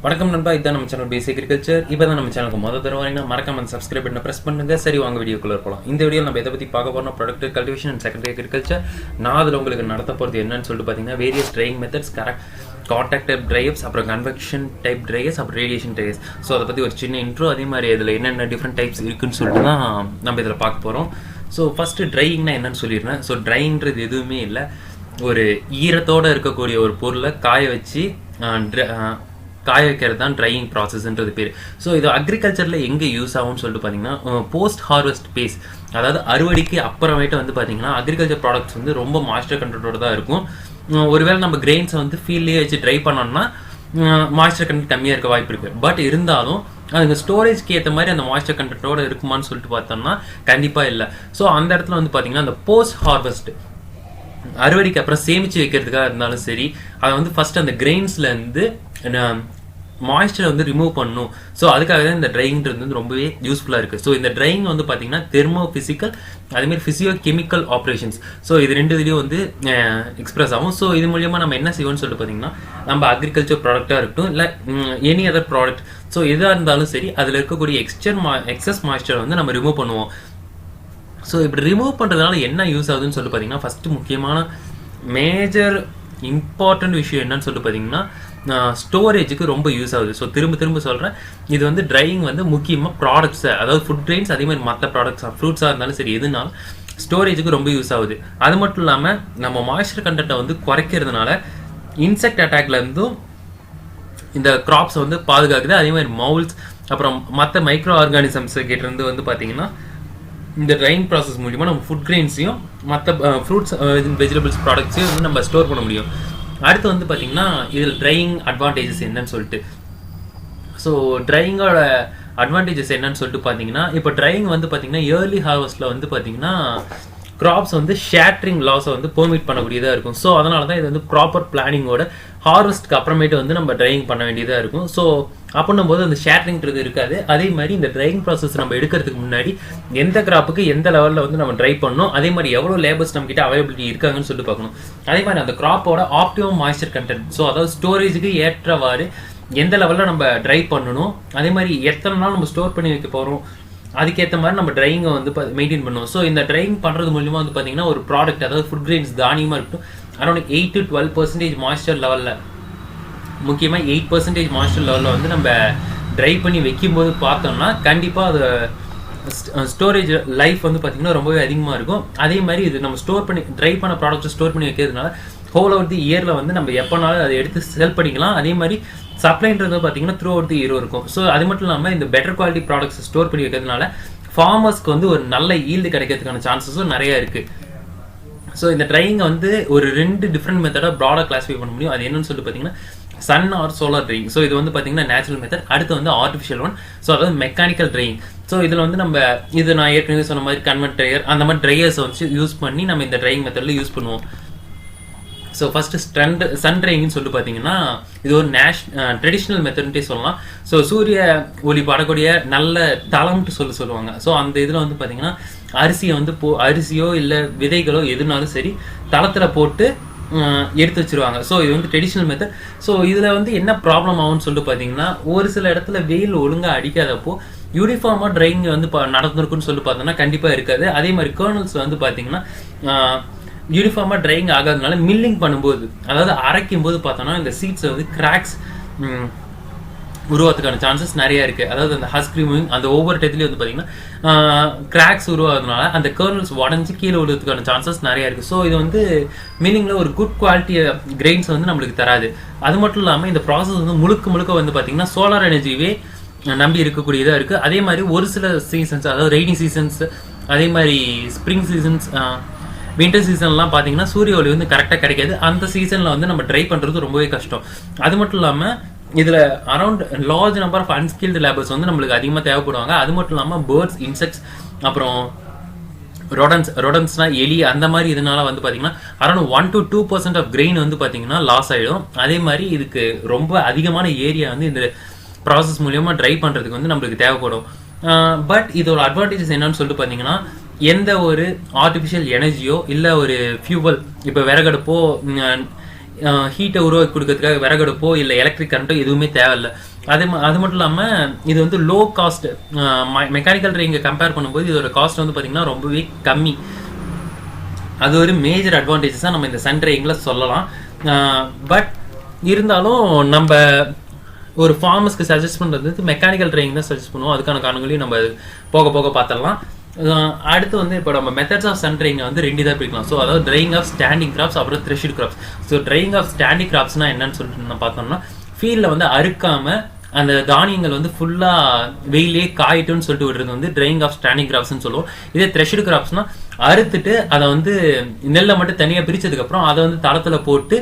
வணக்கம் நண்பா, இதுதான் நம்ம சேனல் B.Sc.Agriculture. இப்போ தான் நம்ம சேனலுக்கு முதல் தடவை வரீங்கன்னா மறக்காம சப்ஸ்கிரைப் பண்ண ப்ரெஸ் பண்ணுங்க. சரி, வாங்க வீடியோக்குள்ள போகலாம். இந்த வீடியோ நம்ம எதை பற்றி பார்க்க போறோம்னா product cultivation and secondary agriculture. நான் அதில் உங்களுக்கு நடத்த போகிறது என்னன்னு சொல்லிட்டு பார்த்தீங்கன்னா various drying methods, contact type dryers, அப்புறம் கன்வெக்ஷன் டைப் ட்ரையர்ஸ், அப்புறம் ரேடியேஷன் ட்ரையர்ஸ். ஸோ அதை பற்றி ஒரு சின்ன இன்ட்ரோ, அதே மாதிரி இதில் என்னென்ன டிஃப்ரெண்ட் டைப்ஸ் இருக்குன்னு சொல்லிட்டு தான் நம்ம இதில் பார்க்க போகிறோம். ஸோ ஃபஸ்ட்டு ட்ரையிங்னா என்னன்னு சொல்லிடுறேன். ஸோ ட்ரையிங்கிறது எதுவுமே இல்லை, ஒரு ஈரத்தோடு இருக்கக்கூடிய ஒரு பொருளை காய வச்சு காய வைக்கிறது தான் ட்ரையிங் ப்ராசஸ்ன்றது பேர். ஸோ இது அக்ரிகல்ச்சரில் எங்கே யூஸ் ஆகும்னு சொல்லிட்டு பார்த்தீங்கன்னா போஸ்ட் ஹார்வெஸ்ட் பேஸ், அதாவது அறுவடைக்கு அப்புறமேட்டு வந்து பார்த்தீங்கன்னா அக்ரிகல்ச்சர் ப்ராடக்ட்ஸ் வந்து ரொம்ப மாய்ஸ்சர் கண்டென்ட்டோடு தான் இருக்கும். ஒருவேளை நம்ம கிரெயின்ஸை வந்து ஃபீல்ட்லேயே வச்சு ட்ரை பண்ணோம்னா மாய்ஸ்சர் கண்டென்ட் கம்மியாக இருக்க வாய்ப்பு இருக்குது. பட் இருந்தாலும் அதுங்க ஸ்டோரேஜ்க்கு ஏற்ற மாதிரி அந்த மாய்ஸ்சர் கண்டென்ட்டோடு இருக்குமான்னு சொல்லிட்டு பார்த்தோம்னா கண்டிப்பாக இல்லை. ஸோ அந்த இடத்துல வந்து பார்த்தீங்கன்னா அந்த போஸ்ட் ஹார்வெஸ்ட் அறுவடைக்கு அப்புறம் சேமித்து வைக்கிறதுக்காக இருந்தாலும் சரி, அதை வந்து ஃபஸ்ட்டு அந்த கிரெயின்ஸ்லேருந்து மாய்ஸ்சரை வந்து ரிமூவ் பண்ணணும். ஸோ அதுக்காக தான் இந்த ட்ரையிங்கிறது வந்து ரொம்பவே யூஸ்ஃபுல்லாக இருக்குது. ஸோ இந்த ட்ரையிங் வந்து பார்த்தீங்கன்னா தெர்மோ ஃபிசிக்கல், அதேமாதிரி ஃபிசியோ கெமிக்கல் ஆப்ரேஷன்ஸ், ஸோ இது ரெண்டு இதுலேயும் வந்து எக்ஸ்பிரஸ் ஆகும். ஸோ இது மூலியமாக நம்ம என்ன செய்வோம்னு சொல்லிட்டு பார்த்தீங்கன்னா நம்ம அக்ரிகல்ச்சர் ப்ராடக்டாக இருக்கட்டும், இல்லை எனி அதர் ப்ராடக்ட், ஸோ எதாக இருந்தாலும் சரி அதில் இருக்கக்கூடிய எக்ஸஸ் மாய்ஸ்சரை வந்து நம்ம ரிமூவ் பண்ணுவோம். ஸோ இப்படி ரிமூவ் பண்ணுறதுனால என்ன யூஸ் ஆகுதுன்னு சொல்லிட்டு பார்த்தீங்கன்னா ஃபஸ்ட்டு முக்கியமான மேஜர் இம்பார்ட்டன்ட் விஷயம் என்னன்னு சொல்லிட்டு பார்த்தீங்கன்னா ஸ்டோரேஜுக்கு ரொம்ப யூஸ் ஆகுது. ஸோ திரும்ப சொல்கிறேன், இது வந்து ட்ரையிங் வந்து முக்கியமாக ப்ராடக்ட்ஸை, அதாவது ஃபுட் கிரெயின்ஸ், அதே மாதிரி மற்ற ப்ராடக்ட்ஸ் ஃப்ரூட்ஸாக இருந்தாலும் சரி எதுனாலும் ஸ்டோரேஜுக்கு ரொம்ப யூஸ் ஆகுது. அது மட்டும் இல்லாமல் நம்ம மாய்ஸ்சர் கண்டென்ட்டை வந்து குறைக்கிறதுனால இன்செக்ட் அட்டாக்லேருந்தும் இந்த கிராப்ஸை வந்து பாதுகாக்குது. அதே மாதிரி மவுல்ஸ், அப்புறம் மற்ற மைக்ரோ ஆர்கானிசம்ஸ் கிட்டேருந்து வந்து பார்த்தீங்கன்னா இந்த ட்ரையிங் ப்ராசஸ் மூலிமா நம்ம ஃபுட் கிரெயின்ஸையும் மற்ற ஃப்ரூட்ஸ் வெஜிடபிள்ஸ் ப்ராடக்ட்ஸையும் வந்து நம்ம ஸ்டோர் பண்ண முடியும். அடுத்து வந்து பார்த்திங்கன்னா இதில் ட்ரையிங் அட்வான்டேஜஸ் என்னன்னு சொல்லிட்டு, ஸோ ட்ரையிங்கோட அட்வான்டேஜஸ் என்னன்னு சொல்லிட்டு பார்த்தீங்கன்னா, இப்போ ட்ரையிங் வந்து பார்த்திங்கன்னா ஏர்லி ஹார்வெஸ்ட்டில் வந்து பார்த்திங்கன்னா கிராப்ஸ் வந்து ஷேட்ரிங் லாஸை வந்து பெர்மிட் பண்ணக்கூடியதாக இருக்கும். ஸோ அதனால தான் இது வந்து ப்ராப்பர் பிளானிங்கோட ஹார்வெஸ்ட்க்கு அப்புறமேட்டு வந்து நம்ம ட்ரையிங் பண்ண வேண்டியதாக இருக்கும். ஸோ அப்படின்னும் போது அந்த ஷேட்ரிங்கிறது இருக்காது. அதே மாதிரி இந்த ட்ரையிங் ப்ராசஸ் நம்ம எடுக்கிறதுக்கு முன்னாடி எந்த கிராப்புக்கு எந்த லெவலில் வந்து நம்ம ட்ரை பண்ணணும், அதே மாதிரி எவ்வளோ லேபர்ஸ் நம்மக்கிட்ட அவைலபிலிட்டி இருக்காங்கன்னு சொல்லிட்டு பார்க்கணும். அதே மாதிரி அந்த கிராப்போட ஆப்டிமம் மாய்ஸ்சர் கண்டென்ட், ஸோ அதாவது ஸ்டோரேஜுக்கு ஏற்றவாறு எந்த லெவலில் நம்ம ட்ரை பண்ணணும், அதே மாதிரி எத்தனை நாள் நம்ம ஸ்டோர் பண்ணி வைக்க போகிறோம், அதுக்கேற்ற மாதிரி நம்ம ட்ரையிங்கை வந்து மெயின்டைன் பண்ணுவோம். ஸோ இந்த ட்ரையிங் பண்ணுறது மூலிமா வந்து பார்த்தீங்கன்னா ஒரு ப்ராடக்ட், அதாவது ஃபுட் கிரெயின்ஸ் தானியமாக இருக்கட்டும், அரௌண்ட் 8 to 12% மாய்ஸ்சர் லெவலில், முக்கியமாக 8% மாய்ஸ்சர் லெவலில் வந்து நம்ம ட்ரை பண்ணி வைக்கும்போது பார்த்தோம்னா கண்டிப்பாக அது ஸ்டோரேஜ் லைஃப் வந்து பார்த்திங்கன்னா ரொம்பவே அதிகமாக இருக்கும். அதே மாதிரி இது நம்ம ஸ்டோர் பண்ணி ட்ரை பண்ண ப்ராடக்ட்டை ஸ்டோர் பண்ணி வைக்கிறதுனால ஹோல் ஓவர் தி இயரில் வந்து நம்ம எப்போனாலும் அதை எடுத்து செல் பண்ணிக்கலாம். அதே மாதிரி சப்ளைன்றது பார்த்தீங்கன்னா த்ரூ அவுட் தி இயர் இருக்கும். ஸோ அது மட்டும் இல்லாமல் இந்த பெட்டர் குவாலிட்டி ப்ராடக்ட்ஸ் ஸ்டோர் பண்ணி வைக்கிறதுனால ஃபார்மர்ஸ்க்கு வந்து ஒரு நல்ல ஈல்டு கிடைக்கிறதுக்கான சான்சஸும் நிறையா இருக்குது. ஸோ இந்த ட்ரையிங்கை வந்து ஒரு 2 டிஃப்ரெண்ட் மெத்தடாக ப்ராடாக கிளாஸிஃபை பண்ண முடியும். அது என்னன்னு சொல்லிட்டு பார்த்தீங்கன்னா sun or solar drying. So இது வந்து பார்த்தீங்கன்னா நேச்சுரல் மெத்தட். அடுத்து வந்து ஆர்டிஃபிஷியல் ஒன், ஸோ அதாவது மெக்கானிக்கல் ட்ரையிங். ஸோ இதில் வந்து நம்ம இது நான் ஏற்கனவே சொன்ன மாதிரி கன்வெர்ட் ட்ரையர், அந்த மாதிரி ட்ரையர்ஸை வச்சு யூஸ் பண்ணி நம்ம இந்த ட்ரையிங் மெத்தடில் யூஸ் பண்ணுவோம். ஸோ ஃபஸ்ட்டு சன் ட்ரையிங்னு சொல்லிட்டு பார்த்தீங்கன்னா இது ஒரு ட்ரெடிஷ்னல் மெத்தட்ன்ட்டே சொல்லலாம். ஸோ சூரிய ஒளி படக்கூடிய நல்ல தளம்ட்டு சொல்லுவாங்க. ஸோ அந்த இதில் வந்து பார்த்தீங்கன்னா அரிசியை வந்து அரிசியோ இல்லை விதைகளோ எதுனாலும் சரி தளத்தில் போட்டு எடுத்து வச்சுருவாங்க. ஸோ இது வந்து ட்ரெடிஷ்னல் மெத்தட். ஸோ இதில் வந்து என்ன ப்ராப்ளம் ஆகும்னு சொல்லிட்டு பார்த்தீங்கன்னா ஒரு சில இடத்துல வெயில் ஒழுங்காக அடிக்காதப்போ யூனிஃபார்மாக ட்ரையிங் வந்து நடந்திருக்குன்னு சொல்லி பார்த்தோம்னா கண்டிப்பாக இருக்காது. அதே மாதிரி கர்னல்ஸ் வந்து பார்த்தீங்கன்னா யூனிஃபார்மாக ட்ரையிங் ஆகாதனால மில்லிங் பண்ணும்போது, அதாவது அரைக்கும் போது பார்த்தோன்னா இந்த சீட்ஸை வந்து கிராக்ஸ் உருவாகிறதுக்கான சான்சஸ் நிறையா இருக்குது. அதாவது அந்த ஹஸ்க் ரிமூவிங் அந்த ஒவ்வொரு டயத்துலேயும் வந்து பார்த்திங்கன்னா கிராக்ஸ் உருவாகிறதுனால அந்த கர்னல்ஸ் உடஞ்சி கீழே விழுறதுக்கான சான்சஸ் நிறையா இருக்குது. ஸோ இது வந்து மீனிங்கில் ஒரு குட் குவாலிட்டி கிரெயின்ஸ் வந்து நம்மளுக்கு தராது. அது மட்டும் இல்லாமல் இந்த ப்ராசஸ் வந்து முழுக்க வந்து பார்த்திங்கன்னா சோலார் எனர்ஜியே நம்பி இருக்கக்கூடியதாக இருக்குது. அதே மாதிரி ஒரு சில சீசன்ஸ், அதாவது ரெய்னி சீசன்ஸ், அதே மாதிரி ஸ்ப்ரிங் சீசன்ஸ், வின்டர் சீசன்லாம் பார்த்தீங்கன்னா சூரிய ஒளி வந்து கரெக்டாக கிடைக்காது. அந்த சீசனில் வந்து நம்ம ட்ரை பண்ணுறது ரொம்பவே கஷ்டம். அது மட்டும் இல்லாமல் இதில் around large number of unskilled labours வந்து நம்மளுக்கு அதிகமாக தேவைப்படுவாங்க. அது மட்டும் இல்லாமல் பேர்ட்ஸ், இன்செக்ட்ஸ், அப்புறம் ரொடன்ஸ்னால் எலி, அந்த மாதிரி இதனால வந்து பார்த்தீங்கன்னா அரௌண்ட் 1 to 2% ஆஃப் கிரெயின் வந்து பார்த்தீங்கன்னா லாஸ் ஆகிடும். அதே மாதிரி இதுக்கு ரொம்ப அதிகமான ஏரியா வந்து இந்த ப்ராசஸ் மூலியமாக ட்ரை பண்ணுறதுக்கு வந்து நம்மளுக்கு தேவைப்படும். பட் இதோட அட்வான்டேஜஸ் என்னன்னு சொல்லிட்டு பார்த்தீங்கன்னா எந்த ஒரு ஆர்டிஃபிஷியல் எனர்ஜியோ இல்லை ஒரு ஃபியூவல், இப்போ விறகடுப்போ ஹீட்டை உருவாக்கி கொடுக்கறதுக்காக விறகடுப்போ இல்லை எலக்ட்ரிக் கரண்ட்டோ எதுவுமே தேவையில்லை. அது மட்டும் இல்லாமல் இது வந்து லோ காஸ்ட். மெக்கானிக்கல் ட்ரையிங்கை கம்பேர் பண்ணும்போது இதோட காஸ்ட் வந்து பார்த்திங்கன்னா ரொம்பவே கம்மி. அது ஒரு மேஜர் அட்வான்டேஜஸாக நம்ம இந்த சன் ட்ரையிங்கில் சொல்லலாம். பட் இருந்தாலும் நம்ம ஒரு ஃபார்மர்ஸ்க்கு சஜஸ்ட் பண்ணுறது மெக்கானிக்கல் ட்ரையிங் தான் சஜஸ்ட் பண்ணுவோம். அதுக்கான காரணங்களையும் நம்ம போக போக பார்த்துடலாம். அடுத்து வந்து இப்போ நம்ம மெத்தட்ஸ் ஆஃப் சன் ட்ரையிங்கை வந்து 2 தான் பிரிக்கலாம். ஸோ அதாவது ட்ரையிங் ஆஃப் ஸ்டாண்டிங் கிராப்ஸ், அப்புறம் threshed crops. So drying of standing கிராப்ஸ்னால் என்னன்னு சொல்லிட்டு நம்ம பார்த்தோம்னா, ஃபீல்டில் வந்து அறுக்காமல் அந்த தானியங்கள் வந்து ஃபுல்லாக வெயிலே காயிட்டுன்னு சொல்லிட்டு விடுறது வந்து ட்ரையிங் ஆஃப் ஸ்டாண்டிங் கிராப்ஸ்ன்னு சொல்லுவோம். இதே த்ரெஷ்டு கிராப்ஸ்னால் அறுத்துட்டு அதை வந்து நெல்லை மட்டும் தனியாக பிரித்ததுக்கப்புறம் அதை வந்து தளத்தில் போட்டு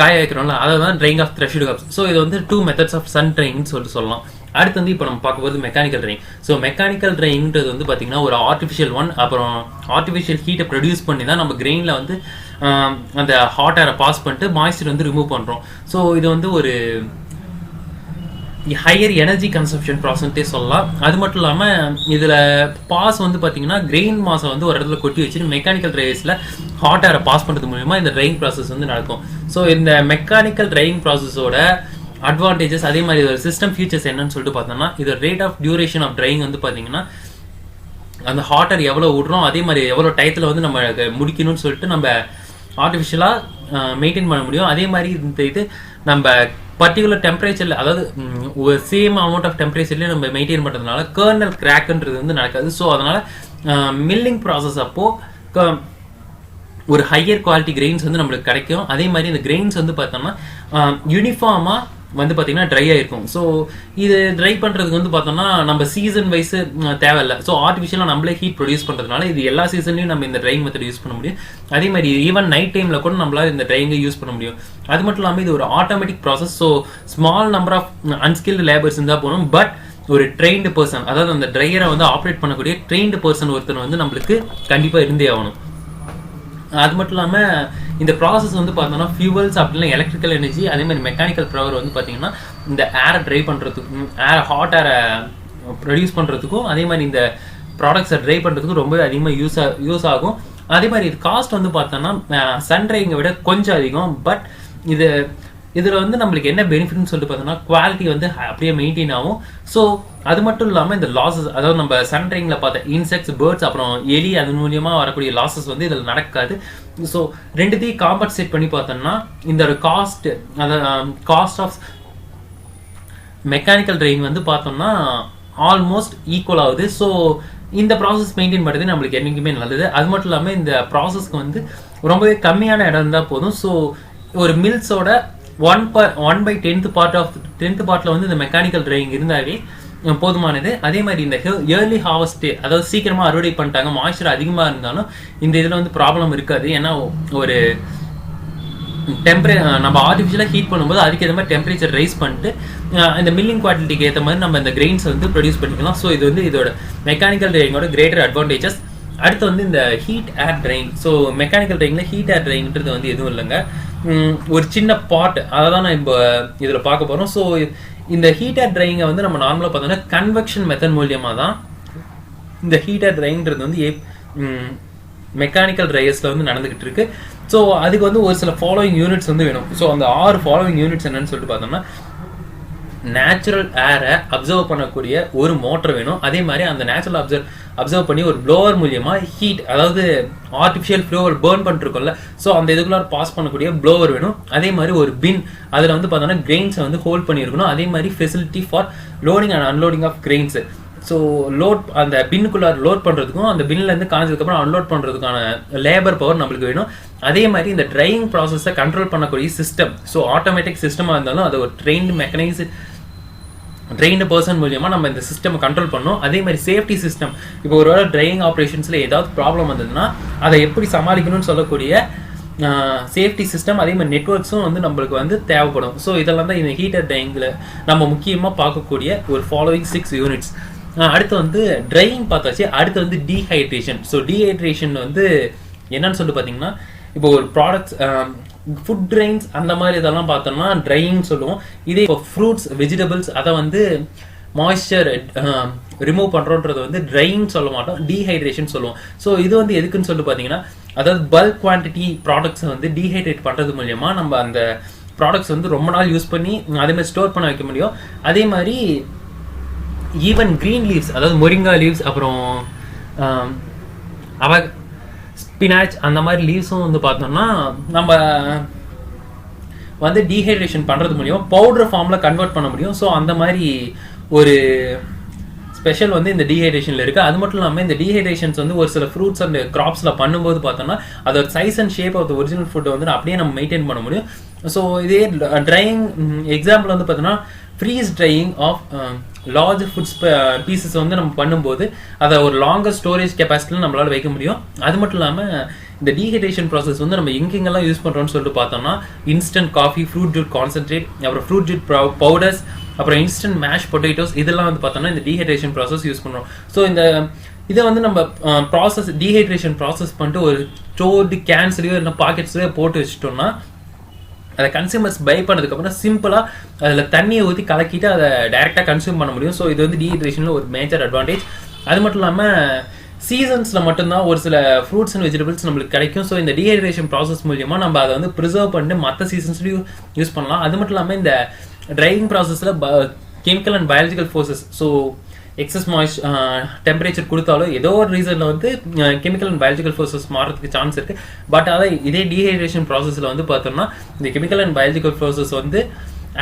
காய வைக்கிறோம்ல, அதை தான் ட்ரையிங் ஆஃப் த்ரெஷ்டு கிராப்ஸ். ஸோ இது வந்து 2 மெத்தட்ஸ் ஆஃப் சன் ட்ரையிங்னு சொல்லிட்டு சொல்லலாம். அடுத்து வந்து இப்போ நம்ம பார்க்க போகிறது மெக்கானிக்கல் ட்ரையிங். ஸோ மெக்கானிக்கல் ட்ரையிங்கிறது வந்து பார்த்திங்கன்னா ஒரு ஆர்டிஃபிஷியல் ஒன். அப்புறம் ஆர்டிஃபிஷியல் ஹீட்டை ப்ரொடியூஸ் பண்ணி தான் நம்ம கிரெயினில் வந்து அந்த ஹாட் ஏரை பாஸ் பண்ணிட்டு மாய்ஸ்சர் வந்து ரிமூவ் பண்ணுறோம். ஸோ இது வந்து ஒரு ஹையர் எனர்ஜி கன்சம்ஷன் ப்ராசஸ்ட்டே சொல்லலாம். அது மட்டும் இல்லாமல் இதில் பாஸ் வந்து பார்த்திங்கன்னா கிரெயின் மாஸை வந்து ஒரு இடத்துல கொட்டி வச்சுட்டு மெக்கானிக்கல் ட்ரையர்ஸில் ஹாட் ஏரை பாஸ் பண்ணுறது மூலிமா இந்த ட்ரையிங் ப்ராசஸ் வந்து நடக்கும். ஸோ இந்த மெக்கானிக்கல் ட்ரையிங் ப்ராசஸோட அட்வான்டேஜஸ் அதே மாதிரி இதோட சிஸ்டம் ஃபியூச்சர்ஸ் என்னன்னு சொல்லிட்டு பார்த்தோம்னா, இதோட rate of duration of drying வந்து பார்த்தீங்கன்னா அந்த ஹாட்டர் எவ்வளோ விடுறோம் அதே மாதிரி எவ்வளோ டயத்தில் வந்து நம்ம முடிக்கணும்னு சொல்லிட்டு நம்ம ஆர்டிஃபிஷியலாக மெயின்டைன் பண்ண முடியும். அதே மாதிரி இந்த இது நம்ம பர்டிகுலர் டெம்பரேச்சரில், அதாவது ஒரு சேம் அமௌண்ட் ஆஃப் டெம்பரேச்சர்லேயே நம்ம மெயின்டைன் பண்ணுறதுனால கர்னல் கிராக்ன்றது வந்து நடக்காது. ஸோ அதனால் மில்லிங் ப்ராசஸ் அப்போது ஒரு ஹையர் குவாலிட்டி கிரெயின்ஸ் வந்து நம்மளுக்கு கிடைக்கும். அதே மாதிரி இந்த கிரெயின்ஸ் வந்து பார்த்தோம்னா யூனிஃபார்மாக வந்து பார்த்திங்கன்னா ட்ரை ஆகிருக்கும். ஸோ இது ட்ரை பண்ணுறதுக்கு வந்து பார்த்தோம்னா நம்ம சீசன் வைஸ் தேவையில்லை. ஸோ ஆர்டிஃபிஷியலாக நம்மளே ஹீட் ப்ரொடியூஸ் பண்ணுறதுனால இது எல்லா சீசன்லையும் நம்ம இந்த ட்ரையிங் மெத்தட் யூஸ் பண்ண முடியும். அதே மாதிரி ஈவன் நைட் டைமில் கூட நம்மளால் இந்த ட்ரையிங்கை யூஸ் பண்ண முடியும். அது மட்டும் இல்லாமல் இது ஒரு automatic process. So small number of unskilled labours இருந்தால் போகணும். பட் ஒரு ட்ரெயின்டு பர்சன், அதாவது அந்த ட்ரையரை வந்து ஆப்ரேட் பண்ணக்கூடிய ட்ரெயின்டு பர்சன் ஒருத்தர் வந்து நம்மளுக்கு கண்டிப்பாக இருந்தே ஆகணும். அது மட்டும் இல்லாமல் இந்த ப்ராசஸ் வந்து பார்த்தோம்னா ஃபியூவல்ஸ் அப்படின்னா எலக்ட்ரிக்கல் எனர்ஜி, அதே மாதிரி மெக்கானிக்கல் பவர் வந்து பார்த்தீங்கன்னா இந்த ஏரை ட்ரை பண்ணுறதுக்கும் ஹாட் ஏரை ப்ரொடியூஸ் பண்ணுறதுக்கும் அதே மாதிரி இந்த ப்ராடக்ட்ஸை ட்ரை பண்ணுறதுக்கும் ரொம்ப அதிகமாக யூஸ் ஆகும். அதே மாதிரி இது காஸ்ட் வந்து பார்த்தோம்னா சன் ட்ரையிங்கை விட கொஞ்சம் அதிகம். பட் இதில் வந்து நம்மளுக்கு என்ன பெனிஃபிட்னு சொல்லிட்டு பார்த்தோம்னா குவாலிட்டி வந்து அப்படியே மெயின்டைன் ஆகும். ஸோ அது மட்டும் இல்லாமல் இந்த லாஸஸ், அதாவது நம்ம சன் ட்ரையிங்கில் பார்த்த இன்செக்ட்ஸ், பேர்ட்ஸ், அப்புறம் எலி, அது மூலியமாக வரக்கூடிய லாஸஸ் வந்து இதில் நடக்காது. ஸோ ரெண்டுத்தையும் காம்பன்சேட் பண்ணி பார்த்தோம்னா இந்த ஒரு காஸ்ட், அதாவது காஸ்ட் ஆஃப் மெக்கானிக்கல் ட்ரையிங் வந்து பார்த்தோம்னா ஆல்மோஸ்ட் ஈக்குவல் ஆகுது. ஸோ இந்த ப்ராசஸ் மெயின்டைன் பண்ணுறது நம்மளுக்கு என்றைக்குமே நல்லது. அது மட்டும் இல்லாமல் இந்த ப்ராசஸ்க்கு வந்து ரொம்பவே கம்மியான இடம் இருந்தால் போதும். ஸோ ஒரு மில்ஸோட 1/10th பார்ட்டில் வந்து இந்த மெக்கானிக்கல் ட்ரையிங் இருந்தாவே போதுமானது. அதே மாதிரி இந்த இயர்லி ஹார்வெஸ்ட், அதாவது சீக்கிரமாக அறுவடை பண்ணிட்டாங்க, மாய்ஸ்சர் அதிகமாக இருந்தாலும் இந்த இதில் வந்து ப்ராப்ளம் இருக்காது. ஏன்னா ஒரு நம்ம ஆர்டிஃபிஷியலாக ஹீட் பண்ணும்போது அதுக்கு ஏற்ற மாதிரி டெம்பரேச்சர் ரைஸ் பண்ணிட்டு இந்த மில்லிங் குவாலிட்டிக்கு ஏற்ற மாதிரி நம்ம இந்த கிரெயின்ஸ் வந்து ப்ரொடியூஸ் பண்ணிக்கலாம். ஸோ இது வந்து இதோட மெக்கானிக்கல் ட்ரையிங்கோட கிரேட்டர் அட்வான்டேஜஸ். அடுத்து வந்து இந்த ஹீட் ஏர் ட்ரையிங். ஸோ மெக்கானிக்கல் ட்ரையிங்கில் ஹீட் ஏர் ட்ரையிங்கிறது வந்து எதுவும் இல்லைங்க, ஒரு சின்ன பாட், அதை தான் நான் இப்போ இதில் பார்க்க போகிறோம். ஸோ இந்த ஹீட் ஏர் ட்ரையிங்கை வந்து நம்ம நார்மலாக பார்த்தோம்னா கன்வெக்ஷன் மெத்தட் மூலியமாக தான் இந்த ஹீட் ஏர் ட்ரையிங்கிறது வந்து மெக்கானிக்கல் ட்ரையர்ஸில் வந்து நடந்துக்கிட்டு இருக்கு. ஸோ அதுக்கு வந்து ஒரு சில ஃபாலோவிங் யூனிட்ஸ் வந்து வேணும். ஸோ அந்த 6 ஃபாலோவிங் யூனிட்ஸ் என்னன்னு சொல்லிட்டு பார்த்தோம்னா, நேச்சுரல் ஏரை அப்சர்வ் பண்ணக்கூடிய ஒரு மோட்டர் வேணும். அதே மாதிரி அந்த நேச்சுரல் அப்சர்வ் பண்ணி ஒரு ப்ளோவர் மூலியமா ஹீட், அதாவது ஆர்டிஃபிஷியல் ஃப்ளோவர் பேர்ன் பண்ணிருக்கோம்ல, ஸோ அந்த இதுக்குள்ள பாஸ் பண்ணக்கூடிய ப்ளோவர் வேணும். அதே மாதிரி ஒரு பின், அதில் வந்து பார்த்தோம்னா கிரெயின்ஸை வந்து ஹோல்ட் பண்ணியிருக்கணும். அதே மாதிரி facility for loading and unloading of grains. So அந்த பின்னுக்குள்ளார லோட் பண்ணுறதுக்கும் அந்த பின்லேருந்து காஞ்சதுக்கப்புறம் அன்லோட் பண்ணுறதுக்கான லேபர் பவர் நம்மளுக்கு வேணும். அதே மாதிரி இந்த ட்ரையிங் ப்ராசஸை கண்ட்ரோல் பண்ணக்கூடிய சிஸ்டம், ஸோ ஆட்டோமேட்டிக் சிஸ்டமாக இருந்தாலும் அது ஒரு ட்ரெயின்டு பர்சன் மூலியமாக நம்ம இந்த சிஸ்டம் கண்ட்ரோல் பண்ணோம். அதே மாதிரி சேஃப்டி சிஸ்டம், இப்போ ஒரு வேளை ட்ரையிங் ஆப்ரேஷன்ஸில் ஏதாவது ப்ராப்ளம் வந்ததுன்னா அதை எப்படி சமாளிக்கணும்னு சொல்லக்கூடிய சேஃப்டி சிஸ்டம், அதே மாதிரி நெட்வொர்க்ஸும் வந்து நம்மளுக்கு வந்து தேவைப்படும். ஸோ இதெல்லாம் தான் இந்த ஹீட்டர் ட்ரையிங்கில் நம்ம முக்கியமாக பார்க்கக்கூடிய ஒரு ஃபாலோவிங் 6 யூனிட்ஸ். அடுத்து வந்து ட்ரையிங் பார்த்தாச்சு. அடுத்து வந்து டீஹைட்ரேஷன். ஸோ டீஹைட்ரேஷன் வந்து என்னன்னு சொல்லிட்டு பார்த்தீங்கன்னா, இப்போ ஒரு ப்ராடக்ட்ஸ் ஃபுட் கிரெயின்ஸ் அந்த மாதிரி இதெல்லாம் பார்த்தோம்னா ட்ரையிங் சொல்லுவோம். இதே இப்போ ஃப்ரூட்ஸ், வெஜிடபிள்ஸ், அதை வந்து மாய்ஸ்சர் ரிமூவ் பண்ணுறோன்றது வந்து ட்ரையிங் சொல்ல மாட்டோம், டீஹைட்ரேஷன் சொல்லுவோம். ஸோ இது வந்து எதுக்குன்னு சொல்லிட்டு பார்த்தீங்கன்னா, அதாவது பல்க் குவான்டிட்டி ப்ராடக்ட்ஸை வந்து டீஹைட்ரேட் பண்ணுறது மூலயமா நம்ம அந்த ப்ராடக்ட்ஸ் வந்து ரொம்ப நாள் யூஸ் பண்ணி அதே மாதிரி ஸ்டோர் பண்ண வைக்க முடியும். அதே மாதிரி ஈவன் க்ரீன் லீவ்ஸ், அதாவது மொரிங்கா லீவ்ஸ், அப்புறம் ஸ்பினாச், அந்த மாதிரி லீவ்ஸும் வந்து பார்த்தோம்னா நம்ம வந்து டீஹைட்ரேஷன் பண்ணுறது மூலியம் பவுடர் ஃபார்மில் கன்வெர்ட் பண்ண முடியும். ஸோ அந்த மாதிரி ஒரு ஸ்பெஷல் வந்து இந்த டீஹைட்ரேஷனில் இருக்குது. அது மட்டும் இல்லாமல் இந்த டீஹைட்ரேஷன்ஸ் வந்து ஒரு சில ஃப்ரூட்ஸ் அண்ட் கிராப்ஸில் பண்ணும்போது பார்த்தோம்னா அதோட size and shape of the original ஃபுட்டை வந்து அப்படியே நம்ம மெயின்டைன் பண்ண முடியும். ஸோ இதே ட்ரையிங் எக்ஸாம்பிள் வந்து பார்த்தோன்னா freeze drying of large foods pieces வந்து நம்ம பண்ணும்போது அதை ஒரு லாங்கர் ஸ்டோரேஜ் கெப்பாசிட்டியில் நம்மளால் வைக்க முடியும். அது மட்டும் இல்லாமல் இந்த டீஹைட்ரேஷன் ப்ராசஸ் வந்து நம்ம எங்கெங்கெல்லாம் யூஸ் பண்ணுறோம்னு சொல்லிட்டு பார்த்தோம்னா instant coffee, fruit juice concentrate, அப்புறம் ஃப்ரூட் ஜூட் பவுடர்ஸ், அப்புறம் இன்ஸ்டன்ட் மேஷ் பொட்டேட்டோஸ், இதெல்லாம் வந்து பார்த்தோம்னா இந்த டீஹைட்ரேஷன் ப்ராசஸ் யூஸ் பண்ணுறோம். ஸோ இதை வந்து நம்ம ப்ராசஸ் டீஹைட்ரேஷன் ப்ராசஸ் பண்ணிட்டு ஒரு ஸ்டோர்டு கேன்ஸ்லையோ இல்லை பாக்கெட்ஸ்லையோ போட்டு வச்சுட்டோம்னா அதை கன்சியூமர்ஸ் பை பண்ணதுக்கப்புறம் சிம்பிளாக அதில் தண்ணியை ஊற்றி கலக்கிட்டு அதை டைரெக்டாக கன்சியூம் பண்ண முடியும். ஸோ இது வந்து டீஹைட்ரேஷனில் ஒரு மேஜர் அட்வான்டேஜ். அது மட்டும் இல்லாமல் சீசன்ஸில் மட்டும்தான் ஒரு சில ஃப்ரூட்ஸ் அண்ட் வெஜிடபிள்ஸ் நம்மளுக்கு கிடைக்கும். ஸோ இந்த டீஹைட்ரேஷன் ப்ராசஸ் மூலியமாக நம்ம அதை வந்து ப்ரிசர்வ் பண்ணிட்டு மற்ற சீசன்ஸ்லையும் யூஸ் பண்ணலாம். அது மட்டும் இல்லாமல் இந்த ட்ரையிங் ப்ராசஸில் chemical and biological forces, so excess temperature கொடுத்தாலும் ஏதோ ஒரு ரீசனில் வந்து கெமிக்கல் அண்ட் பயாலஜிக்கல் ஃபோர்ஸஸ் மாறதுக்கு சான்ஸ் இருக்குது. பட் அதை இதே டீஹைட்ரேஷன் ப்ராசஸில் வந்து பார்த்தோம்னா இந்த கெமிக்கல் அண்ட் பயாலஜிக்கல் ஃபோர்ஸஸ் வந்து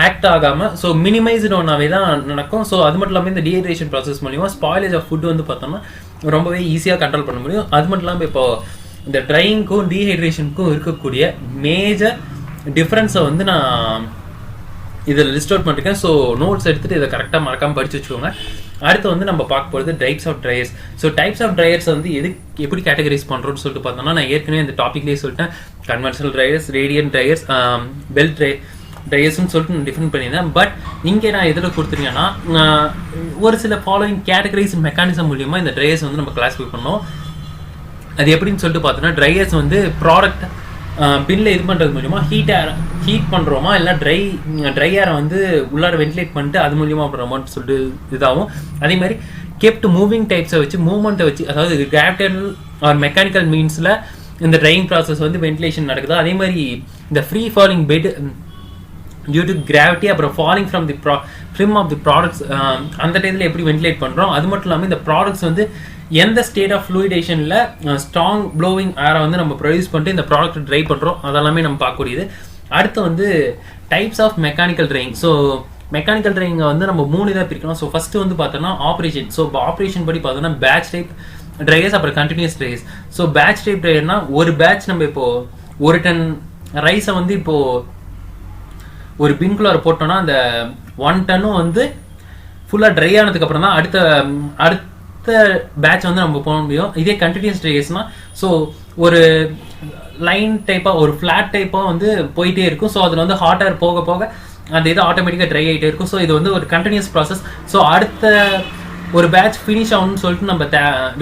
ஆக்ட் ஆகாமல் ஸோ மினிமைஸ்டு ஒன்றாவே தான் நடக்கும். ஸோ அது மட்டும் இல்லாமல் இந்த டீஹைட்ரேஷன் ப்ராசஸ் மூலிமா ஸ்பாயிலேஜ் ஆஃப் ஃபுட் வந்து பார்த்தோம்னா ரொம்பவே ஈஸியாக கண்ட்ரோல் பண்ண முடியும். அது மட்டும் இல்லாமல் இப்போ இந்த ட்ரையிங்க்கும் டீஹைட்ரேஷனுக்கும் இருக்கக்கூடிய மேஜர் டிஃப்ரென்ஸை வந்து நான் இதில் லிஸ்ட் அவுட் பண்ணிருக்கேன். ஸோ நோட்ஸ் எடுத்துகிட்டு இதை கரெக்டாக மறக்காமல் படிச்சு வச்சுக்கோங்க. அடுத்து வந்து நம்ம பார்க்க போகிறது types of dryers. So types of dryers வந்து எப்படி கேட்டகரைஸ் பண்ணுறோன்னு சொல்லிட்டு பார்த்தோம்னா நான் ஏற்கனவே இந்த டாப்பிக்லேயே சொல்லிட்டேன். Conventional dryers, radiant dryers, belt ட்ரையர்ஸ்னு சொல்லிட்டு நான் டிஃபரெண்ட் பண்ணியிருந்தேன். பட் இங்கே நான் எதில் கொடுத்துருக்கேன்னா ஒரு சில ஃபாலோயிங் கேட்டகரைஸ் மெக்கானிசம் மூலியமாக இந்த ட்ரையர்ஸ் வந்து நம்ம கிளாஸிஃபை பண்ணோம். அது எப்படின்னு சொல்லிட்டு பார்த்தோன்னா ட்ரையர்ஸ் வந்து ப்ராடக்ட் பின்ல இது பண்ணுறது மூலிமா ஹீட் பண்ணுறோமா இல்லை ட்ரை ஏரை வந்து உள்ளார வென்டிலேட் பண்ணிட்டு அது மூலியமாக பண்ணுறோமான்னு சொல்லிட்டு இதாகும். அதே மாதிரி கெப்ட் மூவிங் டைப்ஸை வச்சு மூவ்மெண்ட்டை வச்சு, அதாவது கிராவிடேஷனல் ஆர் மெக்கானிக்கல் மீன்ஸில் இந்த ட்ரையிங் ப்ராசஸ் வந்து வென்டிலேஷன் நடக்குது. அதே மாதிரி இந்த free falling bed due to gravity, அப்புறம் falling from the film of the products அந்த டைத்தில் எப்படி வென்டிலேட் பண்ணுறோம். அது மட்டும் இல்லாமல் இந்த ப்ராடக்ட்ஸ் வந்து எந்த ஸ்டேட் ஆஃப் ஃப்ளூயிடேஷனில் ஸ்ட்ராங் ப்ளோவிங் ஏரை வந்து நம்ம ப்ரொடியூஸ் பண்ணிட்டு இந்த ப்ராடக்ட் ட்ரை பண்ணுறோம், அதெல்லாமே நம்ம பார்க்கக்கூடியது. அடுத்து வந்து types of mechanical drying. So mechanical ட்ரையிங்கை வந்து நம்ம 3 இதாக பிரிக்கணும். ஸோ ஃபஸ்ட்டு வந்து பார்த்தோன்னா ஆப்ரேஷன். ஸோ ஆப்ரேஷன் படி பார்த்தோன்னா பேட்ச் டைப் ட்ரையர்ஸ், அப்புறம் continuous dryers. So batch type ட்ரையர்னா ஒரு பேட்ச் நம்ம இப்போது 1 டன் ரைஸை வந்து இப்போது ஒரு பின்குள்ளார போட்டோம்னா அந்த 1 டன்னும் வந்து ஃபுல்லாக ட்ரை ஆனதுக்கப்புறம் தான் அடுத்த பேட்ச் வந்து நம்ம போக முடியும். இதே கண்டினியூஸ் ட்ரையர்ஸ்னா ஸோ ஒரு லைன் டைப்பாக ஒரு ஃப்ளாட் டைப்பாக வந்து போயிட்டே இருக்கும். ஸோ அதில் வந்து ஹாட் ஏர் போக போக அந்த இது ஆட்டோமேட்டிக்காக ட்ரை ஆகிட்டே இருக்கும். ஸோ இது வந்து ஒரு கண்டினியூஸ் ப்ராசஸ். ஸோ அடுத்த ஒரு பேட்ச் ஃபினிஷ் ஆகணும்னு சொல்லிட்டு நம்ம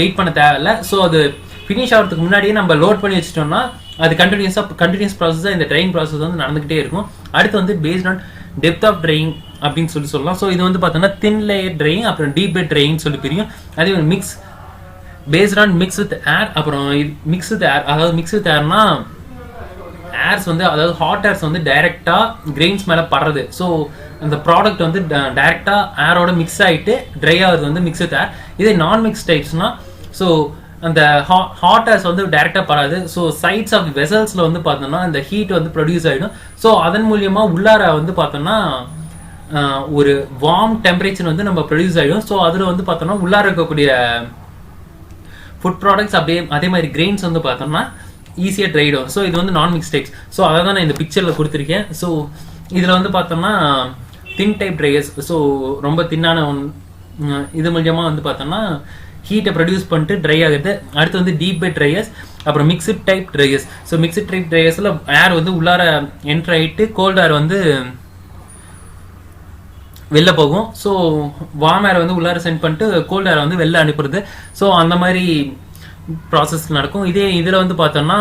வெயிட் பண்ண தேவையில்லை. ஸோ அது ஃபினிஷ் ஆகிறதுக்கு முன்னாடியே நம்ம லோட் பண்ணி வச்சிட்டோம்னா அது கண்டினியூஸ் ப்ராசஸாக இந்த ட்ரையிங் ப்ராசஸ் வந்து நடந்துகிட்டே இருக்கும். அடுத்து வந்து based on depth of drying அப்படின்னு சொல்லலாம். ஸோ இது வந்து பார்த்தோன்னா தின் லேயர் ட்ரையிங், அப்புறம் டீப் பெட் ட்ரையிங் சொல்லி பிரியும். அதே ஒரு mix based on mix with air, அப்புறம் மிக்ஸ் வித் ஏர், அதாவது மிக்ஸ் வித் ஏர்னா ஏர்ஸ் வந்து, அதாவது ஹாட் ஏர்ஸ் வந்து டைரெக்டாக கிரெயின்ஸ் மேலே படுறது. ஸோ அந்த ப்ராடக்ட் வந்து டைரெக்டாக ஏரோட மிக்ஸ் ஆகிட்டு ட்ரை ஆகுது வந்து மிக்ஸ் வித் ஏர். இதே நான் மிக்ஸ் டைப்ஸ்னால் ஸோ அந்த ஹாட் ஏர்ஸ் வந்து டைரெக்டாக படாது. ஸோ சைட்ஸ் ஆஃப் வெசல்ஸில் வந்து பார்த்தோம்னா இந்த ஹீட் வந்து ப்ரொடியூஸ் ஆகிடும். ஸோ அதன் மூலியமாக உள்ளார வந்து பார்த்தோம்னா ஒரு வார்ம் டெம்பரேச்சர் வந்து நம்ம ப்ரொடியூஸ் ஆகிடும். ஸோ அதில் வந்து பார்த்தோம்னா உள்ளார இருக்கக்கூடிய ஃபுட் ப்ராடக்ட்ஸ் அப்படியே அதே மாதிரி கிரெயின்ஸ் வந்து பார்த்தோம்னா ஈஸியாக ட்ரைடும். ஸோ இது வந்து நான் மிக்ஸ் டைப்ஸ். ஸோ அதை தான் நான் இந்த பிக்சரில் கொடுத்துருக்கேன். ஸோ இதில் வந்து பார்த்தோம்னா தின் டைப் ட்ரையர்ஸ், ஸோ ரொம்ப தின்னான இது மூலியமாக வந்து பார்த்தோம்னா ஹீட்டை ப்ரொடியூஸ் பண்ணிட்டு ட்ரை ஆகுது. அடுத்து வந்து டீப் பெட் ட்ரையர்ஸ், அப்புறம் mixed type dryers. So mixed type ட்ரையர்ஸில் ஏர் வந்து உள்ளார என்ட்ரு ஆகிட்டு கோல்ட் ஏர் வந்து வெளில போகும். ஸோ வார்ம் ஏரை வந்து உள்ளார சென்ட் பண்ணிட்டு கோல்ட் ஏரை வந்து வெளில அனுப்புறது. ஸோ அந்த மாதிரி ப்ராசஸ் நடக்கும். இதில் வந்து பார்த்தோம்னா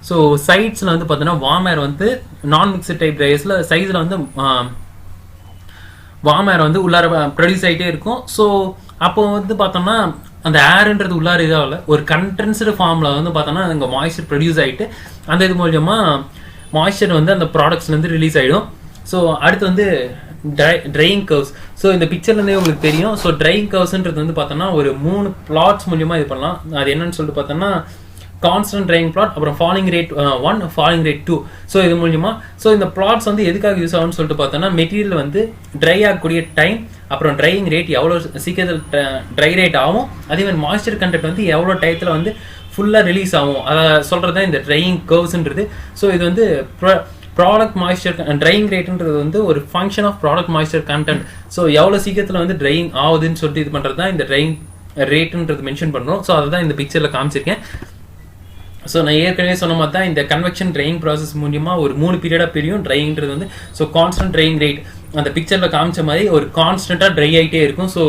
ஸோ சைட்ஸில் வந்து பார்த்தோன்னா வார்ம் ஏர் வந்து நான் மிக்ஸ்ட் டைப் ட்ரையர்ஸில் சைஸில் வந்து வார்ம் ஏர் வந்து உள்ளார ப்ரொடியூஸ் ஆகிட்டே இருக்கும். ஸோ அப்போ வந்து பார்த்தோம்னா அந்த ஏர்ன்றது உள்ளார இதாகல ஒரு கண்டென்ஸ்டு ஃபார்மில் வந்து பார்த்தோன்னா அங்கே மாய்ஸ்சர் ப்ரொடியூஸ் ஆகிட்டு அந்த இது மூலியமாக மாய்ஸ்சர் வந்து அந்த ப்ராடக்ட்ஸ்லேருந்து ரிலீஸ் ஆகிடும். ஸோ அடுத்து வந்து ட்ரையிங் கர்வ்ஸ். ஸோ இந்த பிக்சர்லேருந்தே உங்களுக்கு தெரியும். ஸோ ட்ரையிங் கர்வ்ஸ்ன்றது வந்து பார்த்தோன்னா ஒரு 3 பிளாட்ஸ் மூலியமாக இது பண்ணலாம். அது என்னன்னு சொல்லிட்டு பார்த்தோன்னா கான்ஸ்டன்ட் ட்ரையிங் பிளாட், அப்புறம் falling rate 1, falling rate 2. So இது மூலியமா ஸோ இந்த பிளாட்ஸ் வந்து எதுக்காக யூஸ் ஆகும்னு சொல்லிட்டு பார்த்தோன்னா மெட்டீரியல் வந்து ட்ரை ஆகக்கூடிய டைம், அப்புறம் ட்ரையிங் ரேட் எவ்வளோ சீக்கிரத்தில் ட்ரை ரேட் ஆகும், அதே மாதிரி மாய்ஸ்சர் கண்டென்ட் வந்து எவ்வளோ டயத்தில் வந்து ஃபுல்லாக ரிலீஸ் ஆகும், அதை சொல்கிறது தான் இந்த ட்ரையிங் கர்வ்ஸ்ன்றது. ஸோ இது வந்து ப்ராடக்ட் மாய்ஸ்சர் ட்ரையிங் ரேட்ன்றது வந்து ஒரு function of product moisture content. So எவ்வளோ சீக்கிரத்தில் வந்து ட்ரையிங் ஆகுதுன்னு சொல்லிட்டு இது பண்ணுறது தான் இந்த ட்ரையிங் ரேட்டுன்றது மென்ஷன் பண்ணுறோம். ஸோ அதை தான் இந்த பிக்சரில் காமிச்சிருக்கேன். ஸோ நான் ஏற்கனவே சொன்ன மாதிரி தான் இந்த கன்வெக்ஷன் ட்ரையிங் ப்ராசஸ் மூலியமாக ஒரு 3 பீரியடாக பிரியும் ட்ரையிங்கிறது வந்து. ஸோ கான்ஸ்டன்ட் ட்ரையிங் ரேட் அந்த பிக்சரில் காமிச்ச மாதிரி ஒரு கான்ஸ்டண்ட்டாக ட்ரை ஆகிட்டே இருக்கும். ஸோ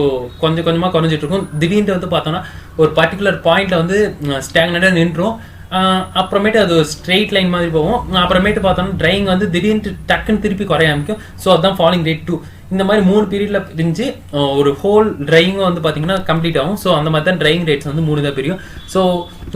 கொஞ்சம் கொஞ்சமாக குறைஞ்சிட்டு இருக்கும். திடீர்னு வந்து பார்த்தோன்னா ஒரு பர்டிகுலர் பாயிண்ட்டில் வந்து ஸ்டாக்னட்டாக நின்றுடும். அப்புறமேட்டு அது ஒரு ஸ்ட்ரெயிட் லைன் மாதிரி போகும். அப்புறமேட்டு பார்த்தோன்னா ட்ரையிங் வந்து திடீர்னு டக்குன்னு திருப்பி குறைய ஆரம்பிக்கும். ஸோ அதுதான் ஃபாலிங் ரேட் 2. இந்த மாதிரி 3 பீரியடில் பிரிஞ்சு ஒரு ஹோல் ட்ரையிங்கும் வந்து பார்த்தீங்கன்னா கம்ப்ளீட் ஆகும். ஸோ அந்த மாதிரி தான் ட்ரையிங் ரேட்ஸ் வந்து 3 தான் பிரியும். ஸோ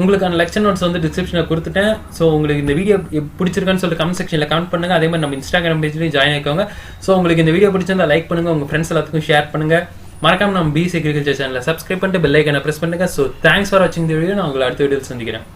உங்களுக்கான லெக்சர் நோட்ஸ் வந்து டிஸ்கிரிப்ஷனில் கொடுத்துட்டேன். ஸோ உங்களுக்கு இந்த வீடியோ பிடிச்சிருக்கான்னு சொல்லிட்டு கமெண்ட் செக்ஷனில் கமெண்ட் பண்ணுங்கள். அதே மாதிரி நம்ம இன்ஸ்டாகிராம் பேஜ்லேயும் ஜாயின் ஆகிக்கோங்க. ஸோ உங்களுக்கு இந்த வீடியோ பிடிச்சிருந்தா லைக் பண்ணுங்கள், உங்கள் ஃப்ரெண்ட்ஸ் எல்லாத்துக்கும் ஷேர் பண்ணுங்கள். மறக்காம நம்ம B.Sc.Agriculture சேனலை சப்ஸ்கிரைப் பண்ணிட்டு பெல் ஐக்கனை ப்ரெஸ் பண்ணுங்கள். ஸோ தேங்க்ஸ் ஃபார் வாட்சிங் தி வீடியோ. நான் உங்களை அடுத்த வீடியோவில் சந்திக்கிறேன்.